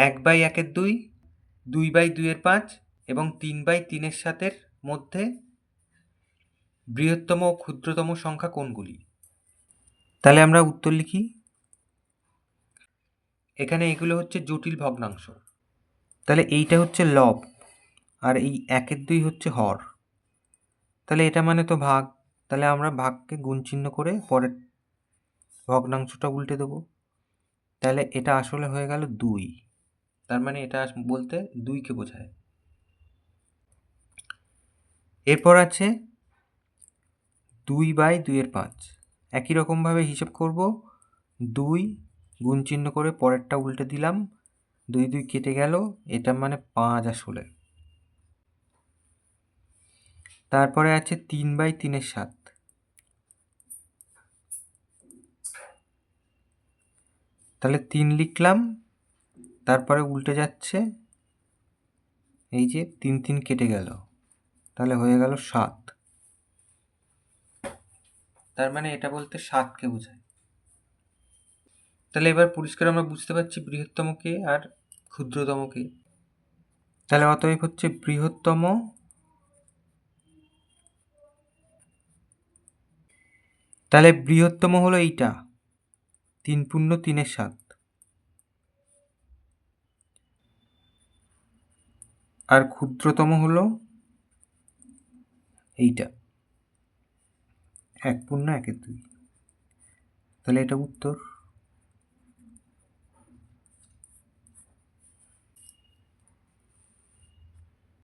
1/1/2, 2/2/5 এবং 3/3/7 মধ্যে বৃহত্তম ও ক্ষুদ্রতম সংখ্যা কোনগুলি? তাহলে আমরা উত্তর লিখি। এখানে এগুলো হচ্ছে জটিল ভগ্নাংশ। তাহলে এইটা হচ্ছে লব আর এই 1/2 হচ্ছে হর। তাহলে এটা মানে তো ভাগ। তাহলে আমরা ভাগকে গুণ চিহ্ন করে পরের ভগ্নাংশটা উল্টে দেবো। তাহলে এটা আসলে হয়ে গেল 2। তার মানে এটা বলতে 2কে বোঝায়। এরপর আছে 2/2/5। একই রকমভাবে হিসেব করব। 2 গুণ চিহ্ন করে পরেরটা উল্টে দিলাম, 2 2 কেটে গেল, এটা মানে 5 আসলে। তারপরে আছে 3/3/7। তাহলে 3 লিখলাম, তারপরে উল্টে যাচ্ছে, এই যে 3 3 কেটে গেল, তাহলে হয়ে গেল 7। তার মানে এটা বলতে 7কে বোঝায়। তাহলে এবার পরিষ্কার আমরা বুঝতে পারছি বৃহত্তম কে আর ক্ষুদ্রতম কে। তাহলে অতএব হচ্ছে বৃহত্তম তাহলে বৃহত্তম হলো এইটা 3×3=7 আর ক্ষুদ্রতম হলো এইটা 1×1/2। তাহলে এটা উত্তর।